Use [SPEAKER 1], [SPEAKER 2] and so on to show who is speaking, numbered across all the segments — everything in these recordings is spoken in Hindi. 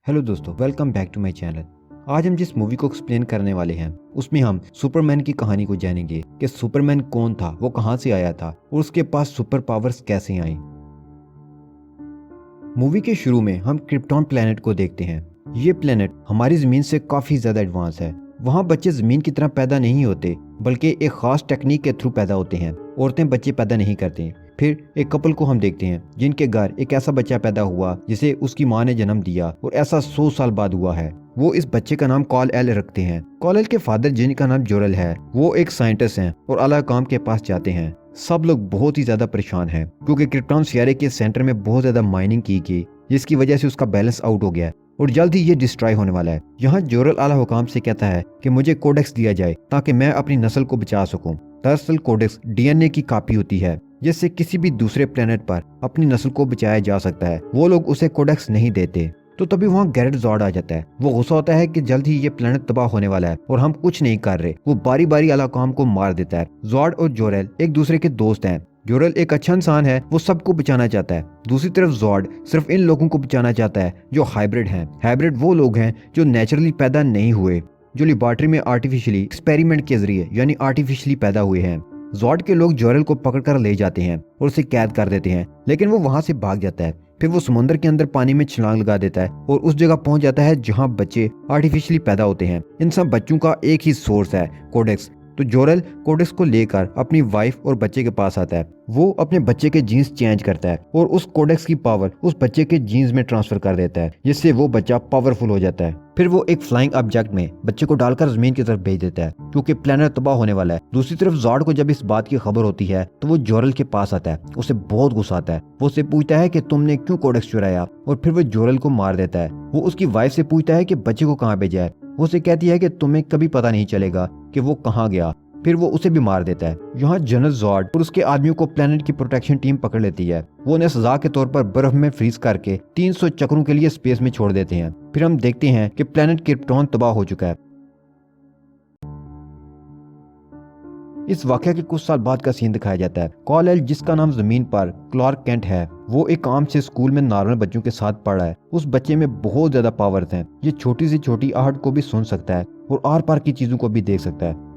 [SPEAKER 1] हेलो दोस्तों, welcome back to my channel. आज हम जिस मूवी को एक्सप्लेन करने वाले हैं उसमें हम सुपरमैन की कहानी को जानेंगे कि सुपरमैन कौन था, वो कहां से आया था और उसके पास सुपर पावर्स कैसे आई। मूवी के शुरू में हम क्रिप्टॉन प्लेनेट को देखते हैं। ये प्लेनेट हमारी जमीन से काफी ज्यादा एडवांस है। वहाँ बच्चे जमीन की तरह पैदा नहीं होते बल्कि एक खास टेक्निक के थ्रू पैदा होते हैं। औरतें बच्चे पैदा नहीं करती। फिर एक कपल को हम देखते हैं जिनके घर एक ऐसा बच्चा पैदा हुआ जिसे उसकी माँ ने जन्म दिया और ऐसा 100 साल बाद हुआ है। वो इस बच्चे का नाम कॉल एल रखते हैं। कॉल एल के फादर जिनका नाम जोरल है, वो एक साइंटिस्ट हैं और आला काम के पास जाते हैं। सब लोग बहुत ही ज्यादा परेशान हैं क्योंकि क्रिप्टॉन सियारे के सेंटर में बहुत ज्यादा माइनिंग की गई जिसकी वजह से उसका बैलेंस आउट हो गया है और जल्द ही ये डिस्ट्रॉय होने वाला है। यहाँ जोरल आला हुकाम से कहता है कि मुझे कोडेक्स दिया जाए ताकि मैं अपनी नस्ल को बचा सकूं। दरअसल कोडेक्स डीएनए की कॉपी होती है जिससे किसी भी दूसरे प्लेनेट पर अपनी नस्ल को बचाया जा सकता है। वो लोग उसे कोडेक्स नहीं देते तो तभी वहाँ गैरेट जॉर्ड आ जाता है। वो गुस्सा होता है कि जल्द ही ये प्लेनेट तबाह होने वाला है और हम कुछ नहीं कर रहे। वो बारी बारी आला काम को मार देता है। जॉर्ड और जोरेल एक दूसरे के दोस्त हैं। जोरेल एक अच्छा इंसान है, वो सबको बचाना चाहता है। दूसरी तरफ जॉर्ड सिर्फ इन लोगों को बचाना चाहता है जो हाइब्रिड हैं। हाइब्रिड वो लोग हैं जो नेचुरली पैदा नहीं हुए, जो लेबोरेटरी में आर्टिफिशियली एक्सपेरिमेंट के जरिए यानी आर्टिफिशियली पैदा हुए हैं। जॉर्ड के लोग जोरेल को पकड़कर ले जाते हैं और उसे कैद कर देते हैं, लेकिन वो वहां से भाग जाता है। फिर वो समुद्र के अंदर पानी में छलांग लगा देता है और उस जगह पहुंच जाता है जहां बच्चे आर्टिफिशियली पैदा होते हैं। इन सब बच्चों का एक ही सोर्स है, कोडेक्स। तो जोरेल कोडेक्स को लेकर अपनी वाइफ और बच्चे के पास आता है। वो अपने बच्चे के जीन्स चेंज करता है और उस कोडेक्स की पावर उस बच्चे के जीन्स में ट्रांसफर कर देता है जिससे वो बच्चा पावरफुल हो जाता है। फिर वो एक फ्लाइंग ऑब्जेक्ट में बच्चे को डालकर जमीन की तरफ भेज देता है क्योंकि प्लेनेट तबाह होने वाला है। दूसरी तरफ जॉर्ड को जब इस बात की खबर होती है तो वो जोरेल के पास आता है। उसे बहुत गुस्सा आता है। वो उससे पूछता है कि तुमने क्यों कोडेक्स चुराया और फिर वो जोरेल को मार देता है। वो उसकी वाइफ से पूछता है कि बच्चे को कहाँ भेजा है। वो उसे कहती है कि तुम्हें कभी पता नहीं चलेगा कि वो कहाँ गया। फिर वो उसे भी मार देता है। यहाँ जनरल जॉर्ड और उसके आदमियों को प्लेनेट की प्रोटेक्शन टीम पकड़ लेती है। वो उन्हें सजा के तौर पर बर्फ में फ्रीज करके 300 चक्रों के लिए स्पेस में छोड़ देते हैं। फिर हम देखते हैं कि प्लेनेट क्रिप्टॉन तबाह हो चुका है। इस वाकया के कुछ साल बाद का सीन दिखाया जाता है। कॉल एल, जिसका नाम जमीन पर क्लार्क केंट है, वो एक आम से स्कूल में नॉर्मल बच्चों के साथ पढ़ रहा है। उस बच्चे में बहुत ज्यादा पावर्स हैं। ये छोटी से छोटी आहट को भी सुन सकता है और आर पार की चीजों को भी देख सकता है।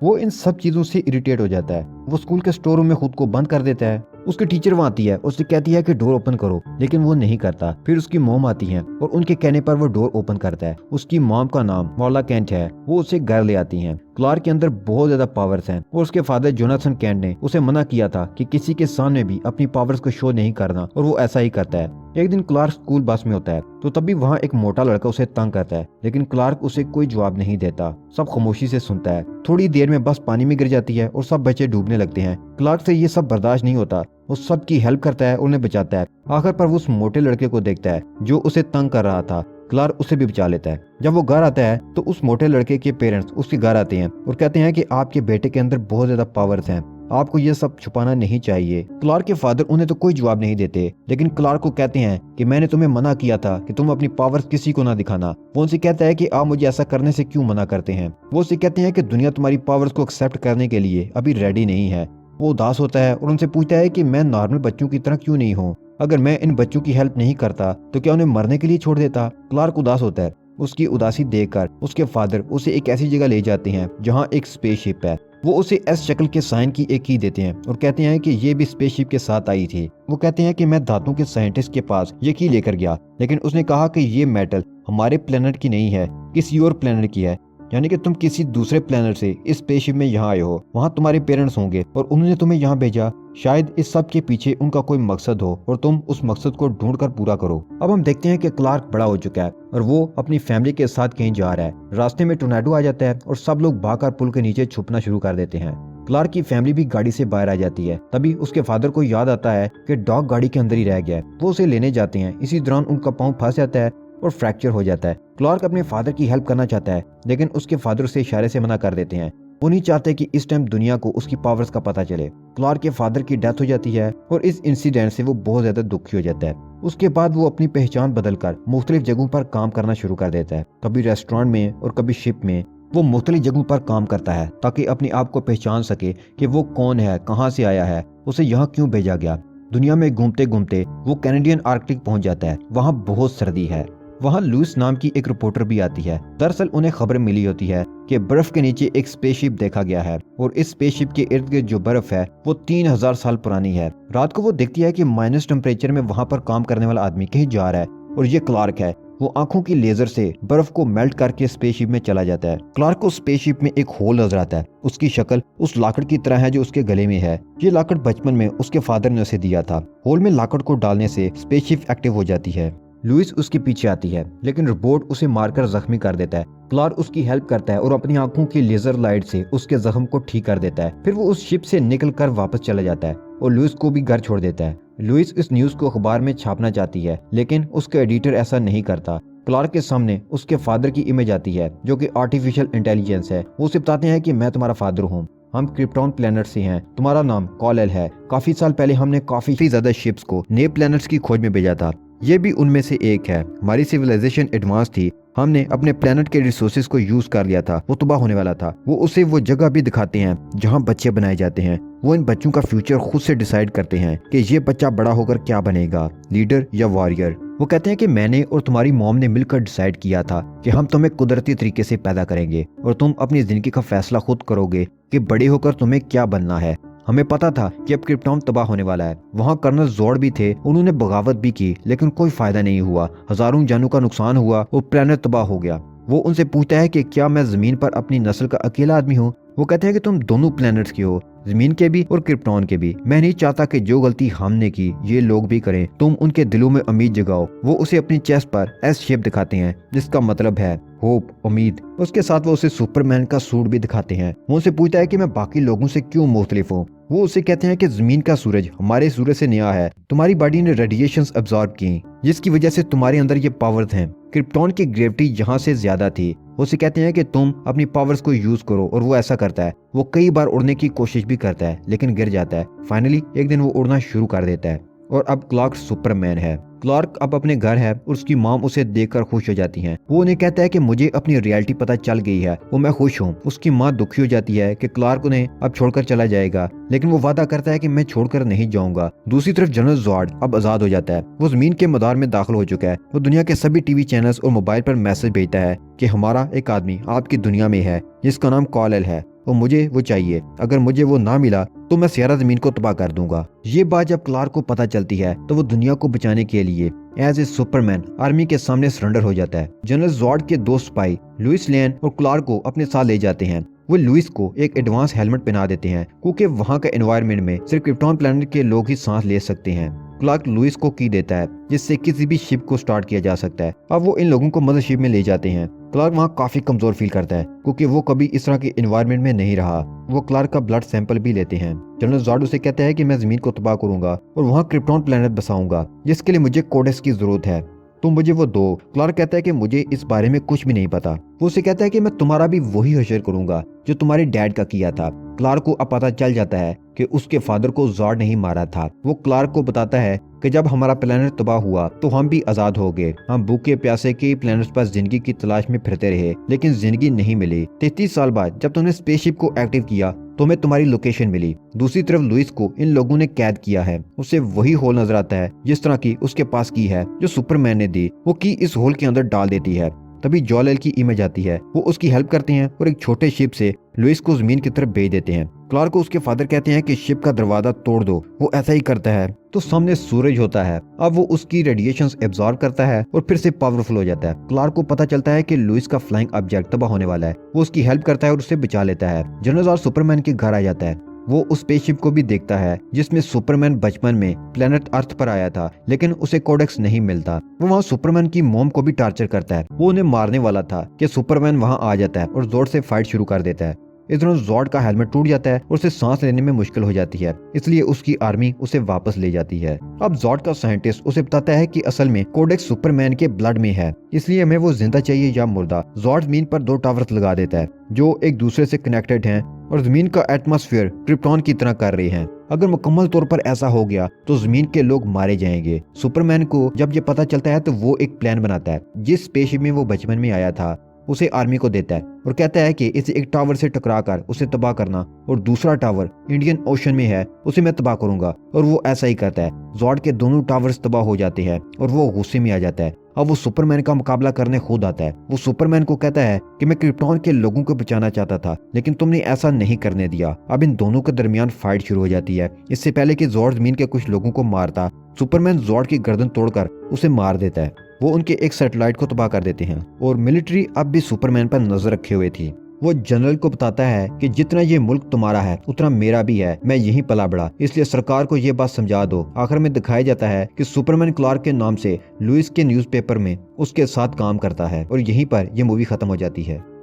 [SPEAKER 1] वो इन सब चीजों से इरिटेट हो जाता है। वो स्कूल के स्टोर रूम में खुद को बंद कर देता है। उसकी टीचर वहाँ आती है, उससे कहती है कि डोर ओपन करो, लेकिन वो नहीं करता। फिर उसकी मॉम आती है और उनके कहने पर वो डोर ओपन करता है। उसकी मॉम का नाम मॉला केंट है। वो उसे घर ले आती हैं। क्लार्क के अंदर बहुत ज्यादा पावर्स हैं और उसके फादर जोनाथन केंट ने उसे मना किया था कि किसी के सामने भी अपनी पावर्स को शो नहीं करना, और वो ऐसा ही करता है। एक दिन क्लार्क स्कूल बस में होता है तो तभी वहाँ एक मोटा लड़का उसे तंग करता है, लेकिन क्लार्क उसे कोई जवाब नहीं देता। सब खामोशी से सुनता है। थोड़ी देर में बस पानी में गिर जाती है और सब बच्चे डूबने लगते हैं। क्लार्क से ये सब बर्दाश्त नहीं होता। वो सबकी हेल्प करता है, उन्हें बचाता है। आखिर पर वो उस मोटे लड़के को देखता है जो उसे तंग कर रहा था। क्लार्क उसे भी बचा लेता है। जब वो घर आता है तो उस मोटे लड़के के पेरेंट्स उसके घर आते हैं और कहते हैं कि आपके बेटे के अंदर बहुत ज्यादा पावर्स हैं, आपको ये सब छुपाना नहीं चाहिए। क्लार्क के फादर उन्हें तो कोई जवाब नहीं देते, लेकिन क्लार्क को कहते हैं कि मैंने तुम्हें मना किया था कि तुम अपनी पावर्स किसी को ना दिखाना। वो उनसे कहता है कि आप मुझे ऐसा करने से क्यों मना करते हैं। वो उसे कहते हैं कि दुनिया तुम्हारी पावर्स को एक्सेप्ट करने के लिए अभी रेडी नहीं है। वो उदास होता है और उनसे पूछता है कि मैं नॉर्मल बच्चों की तरह क्यों नहीं हूँ। अगर मैं इन बच्चों की हेल्प नहीं करता तो क्या उन्हें मरने के लिए छोड़ देता। क्लार्क उदास होता है। उसकी उदासी देखकर उसके फादर उसे एक ऐसी जगह ले जाते हैं जहाँ एक स्पेसशिप है। वो उसे एस शक्ल के साइन की एक की देते हैं और कहते हैं कि ये भी स्पेसशिप के साथ आई थी। वो कहते हैं कि मैं धातुओं के साइंटिस्ट के पास ये की लेकर गया, लेकिन उसने कहा कि ये मेटल हमारे प्लेनेट की नहीं है, किसी और प्लेनेट की है। यानी कि तुम किसी दूसरे प्लेनेट से इस स्पेसशिप में यहाँ आए हो, वहाँ तुम्हारे पेरेंट्स होंगे और उन्होंने तुम्हें यहाँ भेजा। शायद इस सब के पीछे उनका कोई मकसद हो और तुम उस मकसद को ढूंढकर पूरा करो। अब हम देखते हैं कि क्लार्क बड़ा हो चुका है और वो अपनी फैमिली के साथ कहीं जा रहा है। रास्ते में टोर्नेडो आ जाता है और सब लोग भागकर पुल के नीचे छुपना शुरू कर देते हैं। क्लार्क की फैमिली भी गाड़ी से बाहर आ जाती है। तभी उसके फादर को याद आता है कि डॉग गाड़ी के अंदर ही रह गया है। वो उसे लेने जाते हैं। इसी दौरान उनका पाँव फंस जाता है और फ्रैक्चर हो जाता है। क्लार्क अपने फादर की हेल्प करना चाहता है, लेकिन उसके फादर उसे इशारे से मना कर देते हैं। वो नहीं चाहते कि इस टाइम दुनिया को उसकी पावर्स का पता चले। क्लार्क के फादर की डेथ हो जाती है और इस इंसिडेंट से वो बहुत ज्यादा दुखी हो जाता है। उसके बाद वो अपनी पहचान बदलकर मुख्तलिफ जगहों पर काम करना शुरू कर देता है। कभी रेस्टोरेंट में और कभी शिप में। वो मुख्तलिफ जगहों पर काम करता है ताकि अपने आप को पहचान सके कि वो कौन है, कहाँ से आया है, उसे यहाँ क्यों भेजा गया। दुनिया में घूमते घूमते वो कैनेडियन आर्कटिक पहुंच जाता है। वहाँ बहुत सर्दी है। वहाँ लुइस नाम की एक रिपोर्टर भी आती है। दरअसल उन्हें खबर मिली होती है कि बर्फ के नीचे एक स्पेसशिप देखा गया है और इस स्पेसशिप के इर्द गिर्द जो बर्फ है वो 3000 साल पुरानी है। रात को वो देखती है कि माइनस टेम्परेचर में वहाँ पर काम करने वाला आदमी कहीं जा रहा है और ये क्लार्क है। वो आंखों की लेजर से बर्फ को मेल्ट करके स्पेसशिप में चला जाता है। क्लार्क को स्पेसशिप में एक होल नजर आता है। उसकी शक्ल उस लाकड़ की तरह है जो उसके गले में है। ये लाकड़ बचपन में उसके फादर ने उसे दिया था। होल में लाकड़ को डालने से स्पेसशिप एक्टिव हो जाती है। लुइस उसके पीछे आती है लेकिन रोबोट उसे मारकर जख्मी कर देता है। क्लार्क उसकी हेल्प करता है और अपनी आंखों की लेजर लाइट से उसके जख्म को ठीक कर देता है। फिर वो उस शिप से निकलकर वापस चला जाता है और लुइस को भी घर छोड़ देता है। लुइस इस न्यूज को अखबार में छापना चाहती है लेकिन उसका एडिटर ऐसा नहीं करता। क्लार्क के सामने उसके फादर की इमेज आती है जो कि आर्टिफिशियल इंटेलिजेंस है। वो उसे बताते हैं कि मैं तुम्हारा फादर हूँ, हम क्रिप्टॉन प्लैनेट से हैं, तुम्हारा नाम कॉल-एल है। काफी साल पहले हमने काफी ज्यादा शिप्स को नए प्लैनेट्स की खोज में भेजा था, ये भी उनमें से एक है। हमारी सिविलाइजेशन एडवांस थी, हमने अपने प्लेनेट के रिसोर्सेज को यूज कर लिया था, वो तबाह होने वाला था। वो उसे वो जगह भी दिखाते हैं जहाँ बच्चे बनाए जाते हैं। वो इन बच्चों का फ्यूचर खुद से डिसाइड करते हैं कि ये बच्चा बड़ा होकर क्या बनेगा, लीडर या वॉरियर। वो कहते हैं कि मैंने और तुम्हारी मॉम ने मिलकर डिसाइड किया था कि हम तुम्हें कुदरती तरीके से पैदा करेंगे और तुम अपनी जिंदगी का फैसला खुद करोगे कि बड़े होकर तुम्हें क्या बनना है। हमें पता था कि अब क्रिप्टॉन तबाह होने वाला है। वहाँ कर्नल जोड भी थे, उन्होंने बगावत भी की लेकिन कोई फायदा नहीं हुआ। हजारों जानों का नुकसान हुआ और प्लेनेट तबाह हो गया। वो उनसे पूछता है कि क्या मैं जमीन पर अपनी नस्ल का अकेला आदमी हूँ। वो कहते हैं कि तुम दोनों प्लैनेट्स के हो, जमीन के भी और क्रिप्टॉन के भी। मैं नहीं चाहता कि जो गलती हमने की ये लोग भी करें। तुम उनके दिलों में उम्मीद जगाओ। वो उसे अपनी चेस्ट पर एस शेप दिखाते हैं जिसका मतलब है होप, उम्मीद। उसके साथ वो उसे सुपरमैन का सूट भी दिखाते हैं। वो उसे पूछता है कि मैं बाकी लोगों से क्यों मुख्तलिफ हूँ। वो उसे कहते हैं कि जमीन का सूरज हमारे सूरज से नया है, तुम्हारी बॉडी ने रेडिएशंस अब्सॉर्ब की जिसकी वजह से तुम्हारे अंदर ये पावर्स हैं। क्रिप्टॉन की ग्रेविटी यहाँ से ज्यादा थी। वो उसे कहते हैं कि तुम अपनी पावर्स को यूज करो और वो ऐसा करता है। वो कई बार उड़ने की कोशिश भी करता है लेकिन गिर जाता है। फाइनली एक दिन वो उड़ना शुरू कर देता है और अब क्लार्क सुपरमैन है। क्लार्क अब अपने घर है और उसकी मॉम उसे देखकर खुश हो जाती हैं। वो उन्हें कहता है कि मुझे अपनी रियलिटी पता चल गई है और मैं खुश हूँ। उसकी माँ दुखी हो जाती है कि क्लार्क उन्हें अब छोड़कर चला जाएगा लेकिन वो वादा करता है कि मैं छोड़कर नहीं जाऊंगा। दूसरी तरफ जनरल जॉर्ड अब आजाद हो जाता है। वो जमीन के मदार में दाखिल हो चुका है। वो दुनिया के सभी टीवी चैनल्स और मोबाइल पर मैसेज भेजता है कि हमारा एक आदमी आपकी दुनिया में है जिसका नाम कॉल-एल है और मुझे वो चाहिए। अगर मुझे वो ना मिला तो मैं सारा जमीन को तबाह कर दूंगा। ये बात जब क्लार्क को पता चलती है तो वो दुनिया को बचाने के लिए एज ए सुपरमैन आर्मी के सामने सरेंडर हो जाता है। जनरल जॉर्ड के दो सिपाही लुइस लेन और क्लार्क को अपने साथ ले जाते हैं। वो लुइस को एक एडवांस हेलमेट पहना देते हैं क्योंकि वहाँ के एनवायरनमेंट में सिर्फ क्रिप्टॉन प्लैनेट के लोग ही सांस ले सकते हैं। क्लार्क लुइस को की देता है जिससे किसी भी शिप को स्टार्ट किया जा सकता है। अब वो इन लोगों को मदरशिप में ले जाते हैं। क्लार्क वहाँ काफी कमजोर फील करता है क्योंकि वो कभी इस तरह के एनवायरनमेंट में नहीं रहा। वो क्लार्क का ब्लड सैंपल भी लेते हैं। जनरल जॉर्ड उसे कहता है कि मैं जमीन को तबाह करूंगा और वहाँ क्रिप्टॉन प्लैनेट बसाऊंगा जिसके लिए मुझे कोडेक्स की जरूरत है, तुम मुझे वो दो। क्लार्क कहता है कि मुझे इस बारे में कुछ भी नहीं पता। वो उसे कहता है कि मैं तुम्हारा भी वही हशर करूंगा जो तुम्हारे डैड का किया था। क्लार्क को अब पता चल जाता है कि उसके फादर को जॉर्ड नहीं मारा था। वो क्लार्क को बताता है कि जब हमारा प्लेनेट तबाह हुआ तो हम भी आजाद हो गए। हम भूखे प्यासे के प्लेनेट्स पर जिंदगी की तलाश में फिरते रहे लेकिन जिंदगी नहीं मिली। 33 साल बाद जब तुमने स्पेसशिप को एक्टिव किया तो हमें तुम्हारी लोकेशन मिली। दूसरी तरफ लुइस को इन लोगों ने कैद किया है। उसे वही होल नजर आता है जिस तरह की उसके पास की है जो सुपरमैन ने दी। वो की इस होल के अंदर डाल देती है। तभी जॉल-एल की इमेज आती है। वो उसकी हेल्प करते हैं और एक छोटे शिप से लुइस को जमीन की तरफ भेज देते हैं। क्लार्क को उसके फादर कहते हैं कि शिप का दरवाजा तोड़ दो। वो ऐसा ही करता है तो सामने सूरज होता है। अब वो उसकी रेडिएशंस एब्जॉर्ब करता है और फिर से पावरफुल हो जाता है। क्लार्क को पता चलता है कि लुइस का फ्लाइंग ऑब्जेक्ट तबाह होने वाला है। वो उसकी हेल्प करता है और उसे बचा लेता है। जनरल जॉर्ड सुपरमैन के घर आ जाता है। वो उस स्पेसशिप को भी देखता है जिसमें सुपरमैन बचपन में प्लेनेट अर्थ पर आया था लेकिन उसे कोडेक्स नहीं मिलता। वो वहाँ सुपरमैन की मॉम को भी टार्चर करता है। वो उन्हें मारने वाला था कि सुपरमैन वहाँ आ जाता है और जोर से फाइट शुरू कर देता है। इस दौरान जॉर्ड का हेलमेट टूट जाता है और उसे सांस लेने में मुश्किल हो जाती है, इसलिए उसकी आर्मी उसे वापस ले जाती है। अब जॉर्ड का साइंटिस्ट उसे बताता है कि असल में कोडेक्स सुपरमैन के ब्लड में है, इसलिए हमें वो जिंदा चाहिए या मुर्दा। जॉर्ड जमीन पर 2 टावर्स लगा देता है जो एक दूसरे से कनेक्टेड हैं और जमीन का एटमॉस्फेयर क्रिप्टॉन की तरह कर रहे हैं। अगर मुकम्मल तौर पर ऐसा हो गया तो जमीन के लोग मारे जाएंगे। सुपरमैन को जब ये पता चलता है तो वो एक प्लान बनाता है। जिस स्पेसशिप में वो बचपन में आया था उसे आर्मी को देता है और कहता है कि इसे एक टावर से टकरा कर उसे तबाह करना और दूसरा टावर इंडियन ओशन में है उसे मैं तबाह करूंगा। और वो ऐसा ही करता है। जॉर्ड के दोनों टावर्स तबाह हो जाते हैं और वो गुस्से में आ जाता है। अब वो सुपरमैन का मुकाबला करने खुद आता है। वो सुपरमैन को कहता है कि मैं क्रिप्टॉन के लोगों को बचाना चाहता था, लेकिन तुमने ऐसा नहीं करने दिया। अब इन दोनों के दरमियान फाइट शुरू हो जाती है। इससे पहले कि जॉर्ड जमीन के कुछ लोगों को मारता, सुपरमैन जॉर्ड की गर्दन तोड़कर उसे मार देता है। वो उनके एक सैटेलाइट को तबाह कर देते हैं और मिलिट्री अब भी सुपरमैन पर नजर रखे हुए थी। वो जनरल को बताता है कि जितना ये मुल्क तुम्हारा है उतना मेरा भी है, मैं यहीं पला बड़ा, इसलिए सरकार को ये बात समझा दो। आखिर में दिखाया जाता है कि सुपरमैन क्लार्क के नाम से लुइस के न्यूज़पेपर में उसके साथ काम करता है और यहीं पर यह मूवी खत्म हो जाती है।